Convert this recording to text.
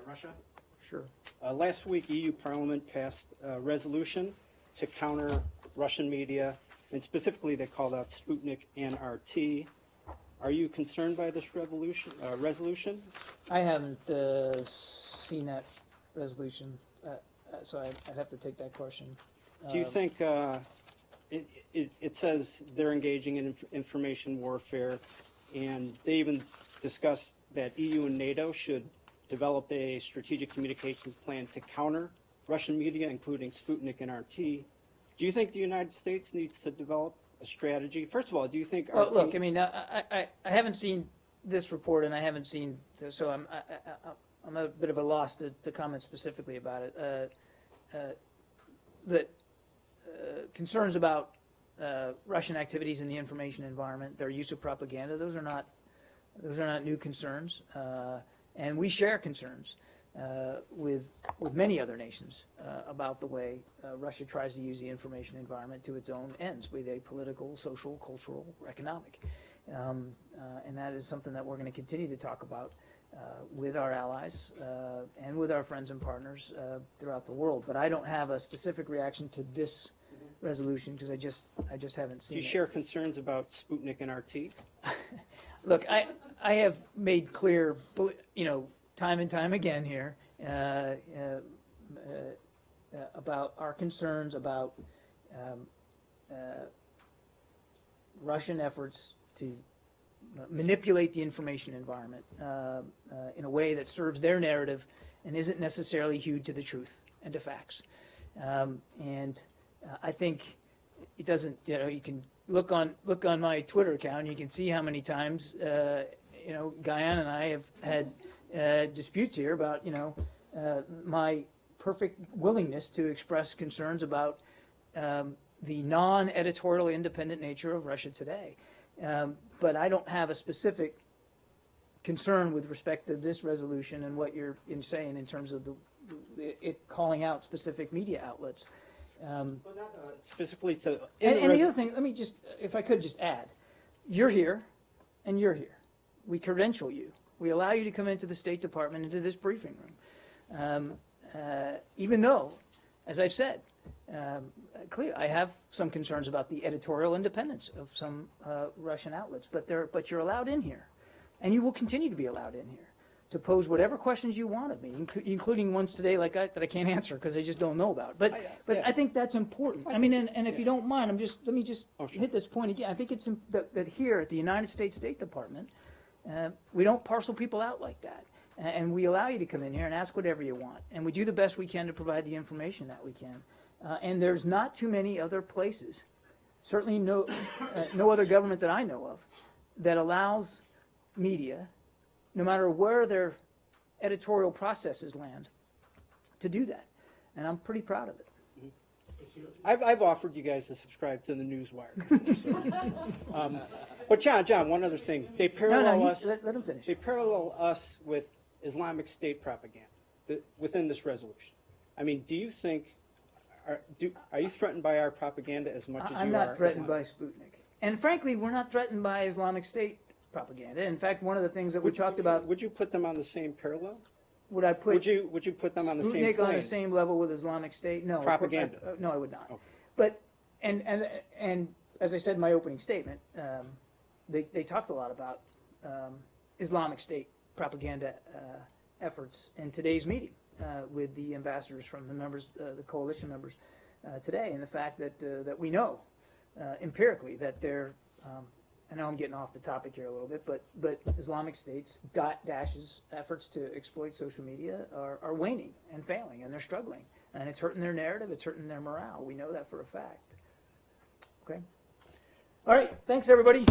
Russia? Sure. Last week, EU Parliament passed a resolution to counter Russian media, and specifically they called out Sputnik and RT. Are you concerned by this resolution? I haven't seen that resolution, so I'd have to take that question. Do you think it says they're engaging in information warfare, and they even discussed that EU and NATO should develop a strategic communications plan to counter Russian media, including Sputnik and RT. Do you think the United States needs to develop a strategy? First of all, do you think Well, RT... look, I mean, I haven't seen this report, and I haven't seen, so I'm a bit of a loss to comment specifically about it. But concerns about Russian activities in the information environment, their use of propaganda, those are not new concerns, and we share concerns with many other nations about the way Russia tries to use the information environment to its own ends, be they political, social, cultural, or economic. And that is something that we're going to continue to talk about with our allies and with our friends and partners throughout the world. But I don't have a specific reaction to this resolution because I just haven't seen it. Do you share concerns about Sputnik and RT? Look, I have made clear, time and time again here about our concerns about Russian efforts to manipulate the information environment in a way that serves their narrative and isn't necessarily hewed to the truth and to facts. And I think it doesn't. You can look on my Twitter account. And you can see how many times Guyana and I have had disputes here about my perfect willingness to express concerns about the non-editorial independent nature of Russia today. But I don't have a specific concern with respect to this resolution and what you're saying in terms of it calling out specific media outlets. Well, not specifically to... And the other thing, let me just, if I could just add, you're here and you're here. We credential you. We allow you to come into the State Department, into this briefing room. Even though, as I've said, clear, I have some concerns about the editorial independence of some Russian outlets, but you're allowed in here, and you will continue to be allowed in here to pose whatever questions you want of me, including ones today that I can't answer because I just don't know about. But I think that's important. I mean, and if you don't mind, let me just hit this point again. I think it's that here at the United States State Department, we don't parcel people out like that. And we allow you to come in here and ask whatever you want. And we do the best we can to provide the information that we can. And there's not too many other places, certainly no other government that I know of, that allows media, no matter where their editorial processes land, to do that. And I'm pretty proud of it. I've offered you guys to subscribe to the Newswire. But John, one other thing. They parallel us. Let him finish. They parallel us with Islamic State propaganda within this resolution. I mean, do you think, are you threatened by our propaganda as much as you are? I'm not threatened by Sputnik. And frankly, we're not threatened by Islamic State propaganda. In fact, one of the things that we talked about... Would you put them on the same parallel? Would I put... Would you put them on the same plane? Sputnik on the same level with Islamic State? No. Propaganda? No, I would not. Okay. But, and as I said in my opening statement, they talked a lot about Islamic State propaganda efforts in today's meeting with the ambassadors from the members, the coalition members today, and the fact that we know empirically that they're, I know I'm getting off the topic here a little bit, but Islamic State's Daesh's efforts to exploit social media are waning and failing, and they're struggling, and it's hurting their narrative, it's hurting their morale. We know that for a fact. Okay. All right. Thanks, everybody.